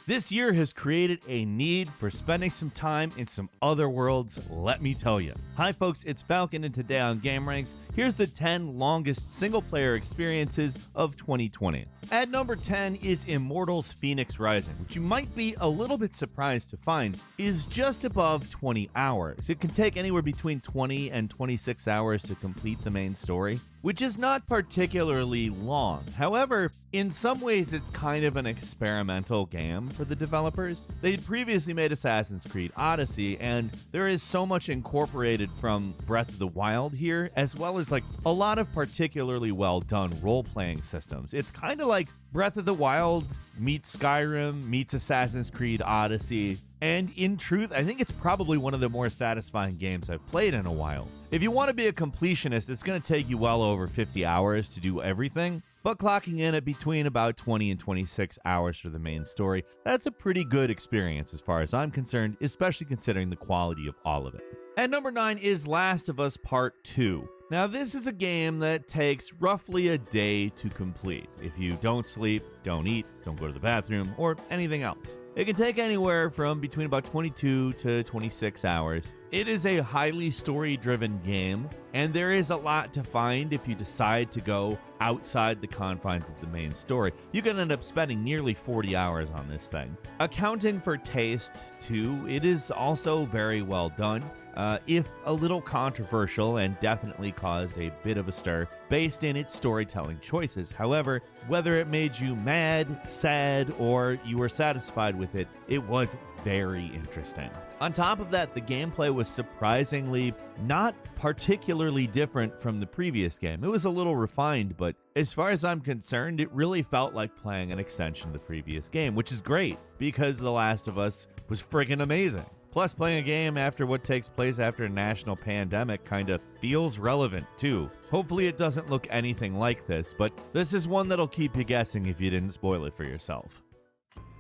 This year has created a need for spending some time in some other worlds, let me tell you. Hi folks, it's Falcon, and today on Gameranx, here's the 10 longest single-player experiences of 2020. At number 10 is Immortals Phoenix Rising, which you might be a little bit surprised to find is just above 20 hours. It can take anywhere between 20 and 26 hours to complete the main story, which is not particularly long. However, in some ways it's kind of an experimental game for the developers. They'd previously made Assassin's Creed Odyssey, and there is so much incorporated from Breath of the Wild here, as well as like a lot of particularly well done role-playing systems. It's kind of like Breath of the Wild meets Skyrim meets Assassin's Creed Odyssey. And in truth, I think it's probably one of the more satisfying games I've played in a while. If you want to be a completionist, it's going to take you well over 50 hours to do everything, but clocking in at between about 20 and 26 hours for the main story, that's a pretty good experience as far as I'm concerned, especially considering the quality of all of it. At number 9 is Last of Us Part 2. Now, this is a game that takes roughly a day to complete if you don't sleep, don't eat, don't go to the bathroom, or anything else. It can take anywhere from between about 22 to 26 hours. It is a highly story-driven game, and there is a lot to find if you decide to go outside the confines of the main story. You can end up spending nearly 40 hours on this thing. Accounting for taste, too, it is also very well done, if a little controversial and definitely caused a bit of a stir based in its storytelling choices. However, whether it made you mad, sad, or you were satisfied with it, it was very interesting. On top of that, the gameplay was surprisingly not particularly different from the previous game. It was a little refined, but as far as I'm concerned, it really felt like playing an extension of the previous game, which is great because The Last of Us was friggin' amazing. Plus, playing a game after what takes place after a national pandemic kind of feels relevant, too. Hopefully it doesn't look anything like this, but this is one that'll keep you guessing if you didn't spoil it for yourself.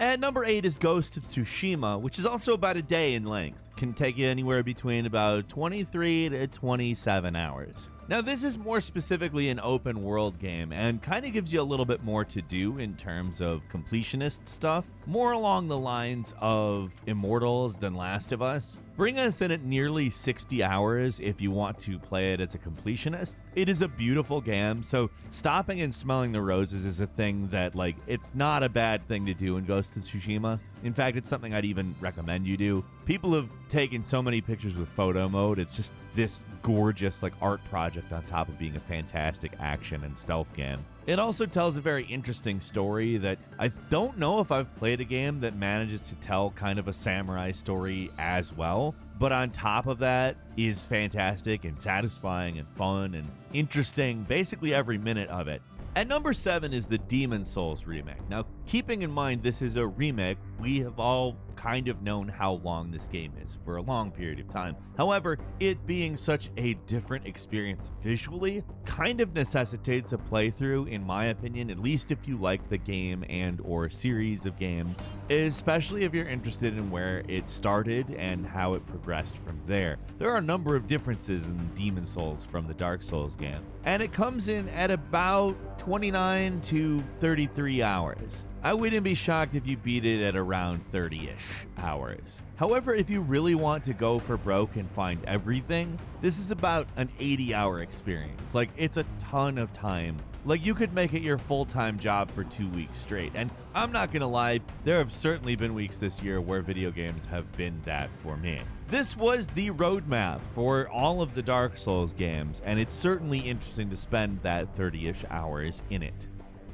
At number 8 is Ghost of Tsushima, which is also about a day in length. Can take you anywhere between about 23 to 27 hours. Now, this is more specifically an open world game and kind of gives you a little bit more to do in terms of completionist stuff, more along the lines of Immortals than Last of Us. Bring us in at nearly 60 hours if you want to play it as a completionist. It is a beautiful game, so stopping and smelling the roses is a thing that, like, it's not a bad thing to do in Ghost of Tsushima. In fact, it's something I'd even recommend you do. People have taken so many pictures with photo mode. It's just this gorgeous, like, art project on top of being a fantastic action and stealth game. It also tells a very interesting story that I don't know if I've played a game that manages to tell kind of a samurai story as well, but on top of that is fantastic and satisfying and fun and interesting, basically every minute of it. At number 7 is the Demon's Souls remake. Now, keeping in mind this is a remake, we have all kind of known how long this game is for a long period of time. However, it being such a different experience visually kind of necessitates a playthrough, in my opinion, at least if you like the game and or series of games, especially if you're interested in where it started and how it progressed from there. There are a number of differences in Demon's Souls from the Dark Souls game, and it comes in at about 29 to 33 hours. I wouldn't be shocked if you beat it at around 30-ish hours. However, if you really want to go for broke and find everything, this is about an 80-hour experience. Like, it's a ton of time. Like, you could make it your full-time job for 2 weeks straight. And I'm not gonna lie, there have certainly been weeks this year where video games have been that for me. This was the roadmap for all of the Dark Souls games, and it's certainly interesting to spend that 30-ish hours in it.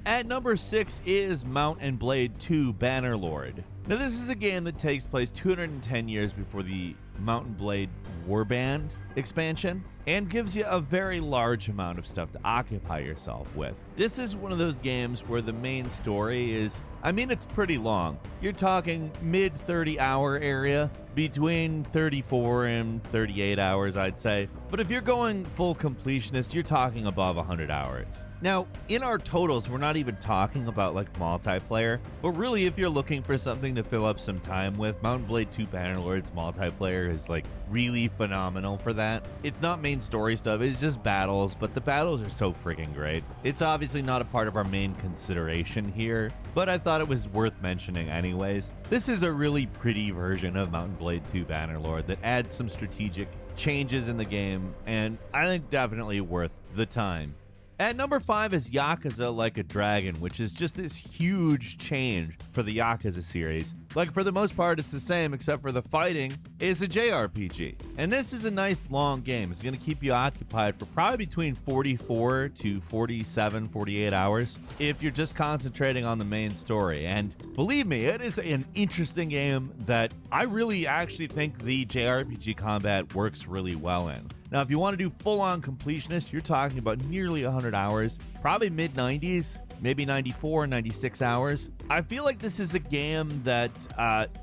At number 6 is Mount & Blade 2 Bannerlord. Now, this is a game that takes place 210 years before the Mount & Blade Warband expansion and gives you a very large amount of stuff to occupy yourself with. This is one of those games where the main story is, I mean, it's pretty long. You're talking mid 30-hour area, between 34 and 38 hours, I'd say. But if you're going full completionist, you're talking above 100 hours. Now, in our totals, we're not even talking about like multiplayer, but really if you're looking for something to fill up some time with, Mount & Blade 2 Bannerlord's multiplayer multiplayer is like really phenomenal for that. It's not main story stuff, it's just battles, but the battles are so freaking great. It's obviously not a part of our main consideration here, but I thought it was worth mentioning anyways. This is a really pretty version of Mount and Blade 2 Bannerlord that adds some strategic changes in the game, and I think definitely worth the time. At number 5 is Yakuza Like a Dragon, which is just this huge change for the Yakuza series. Like, for the most part, it's the same, except for the fighting is a JRPG. And this is a nice long game. It's going to keep you occupied for probably between 44 to 47, 48 hours if you're just concentrating on the main story. And believe me, it is an interesting game that I really actually think the JRPG combat works really well in. Now, if you want to do full-on completionist, you're talking about nearly 100 hours, probably mid-90s, maybe 94, 96 hours. I feel like this is a game that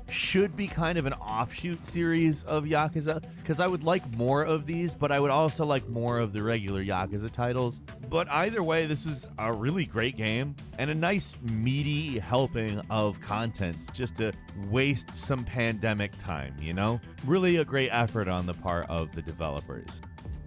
should be kind of an offshoot series of Yakuza, because I would like more of these, but I would also like more of the regular Yakuza titles. But either way, this is a really great game and a nice meaty helping of content just to waste some pandemic time, you know? Really a great effort on the part of the developers.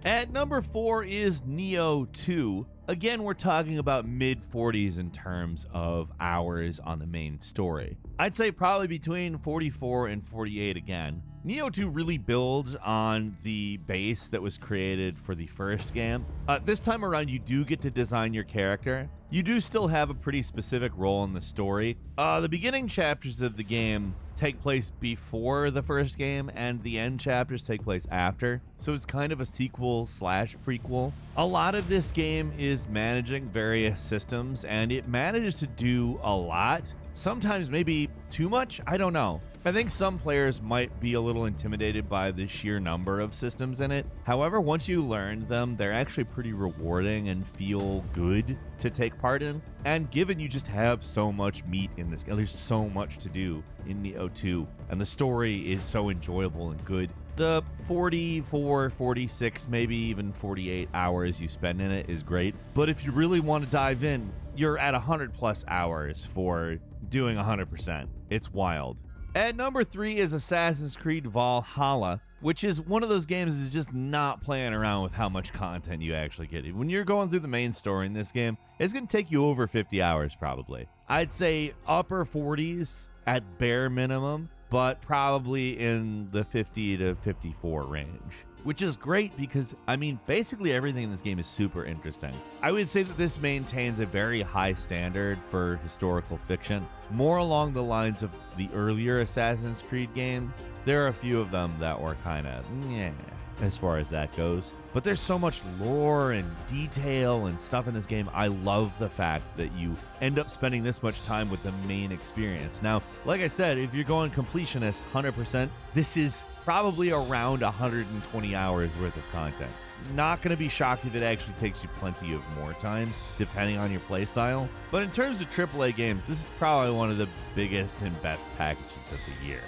At number 4 is Nioh 2. Again, we're talking about mid-40s in terms of hours on the main story. I'd say probably between 44 and 48 again. Nioh 2 really builds on the base that was created for the first game. This time around, you do get to design your character. You do still have a pretty specific role in the story. The beginning chapters of the game take place before the first game, and the end chapters take place after. So it's kind of a sequel slash prequel. A lot of this game is managing various systems, and it manages to do a lot. Sometimes maybe too much, I don't know. I think some players might be a little intimidated by the sheer number of systems in it. However, once you learn them, they're actually pretty rewarding and feel good to take part in. And given you just have so much meat in this game, there's so much to do in Nioh 2, and the story is so enjoyable and good. The 44, 46, maybe even 48 hours you spend in it is great. But if you really want to dive in, you're at 100 plus hours for doing 100%. It's wild. At number 3 is Assassin's Creed Valhalla, which is one of those games that's just not playing around with how much content you actually get. When you're going through the main story in this game, it's going to take you over 50 hours probably. I'd say upper 40s at bare minimum, but probably in the 50 to 54 range. Which is great because, I mean, basically everything in this game is super interesting. I would say that this maintains a very high standard for historical fiction, more along the lines of the earlier Assassin's Creed games. There are a few of them that were kind of, as far as that goes. But there's so much lore and detail and stuff in this game. I love the fact that you end up spending this much time with the main experience. Now, like I said, if you're going completionist 100%, this is probably around 120 hours worth of content. Not going to be shocked if it actually takes you plenty of more time, depending on your playstyle. But in terms of AAA games, this is probably one of the biggest and best packages of the year.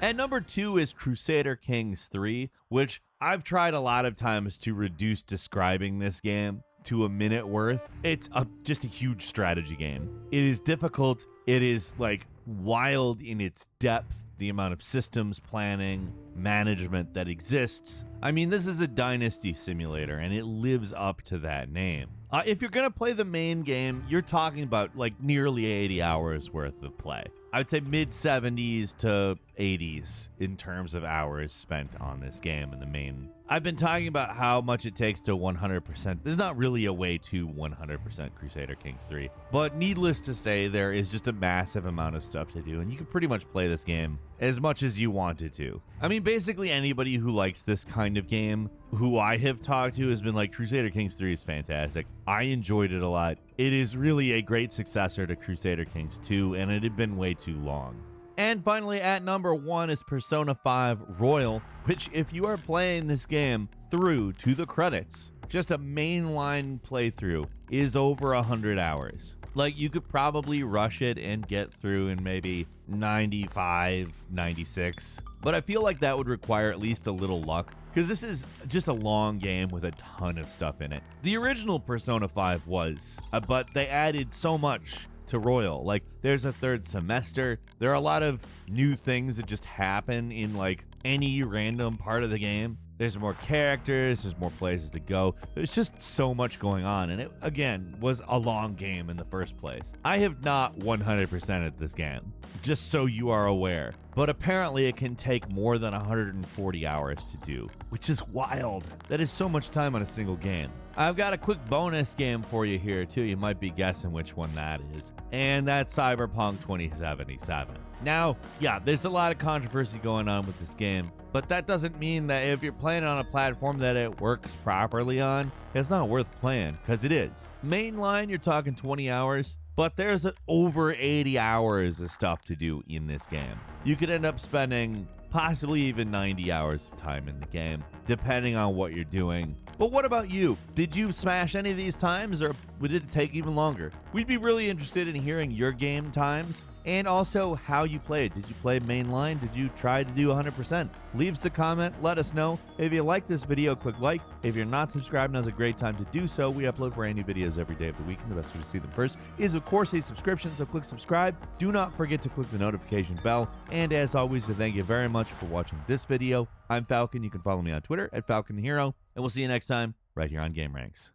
At number 2 is Crusader Kings 3, which I've tried a lot of times to reduce describing this game to a minute worth. It's just a huge strategy game. It is difficult. It is like wild in its depth, the amount of systems planning, management that exists. I mean, this is a dynasty simulator, and it lives up to that name. If you're going to play the main game, you're talking about like nearly 80 hours worth of play. I would say mid 70s to 80s in terms of hours spent on this game in the main. I've been talking about how much it takes to 100%. There's not really a way to 100% Crusader Kings 3, but needless to say, there is just a massive amount of stuff to do, and you can pretty much play this game as much as you wanted to. I mean, basically anybody who likes this kind of game, who I have talked to, has been like, Crusader Kings 3 is fantastic. I enjoyed it a lot. It is really a great successor to Crusader Kings 2, and it had been way too long. And finally, at number 1 is Persona 5 Royal, which, if you are playing this game through to the credits, just a mainline playthrough, is over 100 hours. Like, you could probably rush it and get through in maybe 95, 96. But I feel like that would require at least a little luck, because this is just a long game with a ton of stuff in it. The original Persona 5 was, but they added so much to Royal. Like, there's a third semester. There are a lot of new things that just happen in like any random part of the game. There's more characters, there's more places to go. There's just so much going on, and it, again, was a long game in the first place. I have not 100%ed this game, just so you are aware, but apparently it can take more than 140 hours to do, which is wild. That is so much time on a single game. I've got a quick bonus game for you here, too. You might be guessing which one that is, and that's Cyberpunk 2077. Now, yeah, there's a lot of controversy going on with this game, but that doesn't mean that if you're playing on a platform that it works properly on, it's not worth playing, because it is. Mainline, you're talking 20 hours, but there's over 80 hours of stuff to do in this game. You could end up spending possibly even 90 hours of time in the game, depending on what you're doing. But what about you? Did you smash any of these times, or did it take even longer? We'd be really interested in hearing your game times, and also how you played. Did you play mainline? Did you try to do 100%? Leave us a comment, let us know. If you like this video, click like. If you're not subscribed, now's a great time to do so. We upload brand new videos every day of the week, and the best way to see them first is, of course, a subscription, so click subscribe. Do not forget to click the notification bell, and as always, we thank you very much for watching this video. I'm Falcon. You can follow me on Twitter at FalconHero, and we'll see you next time right here on Gameranx.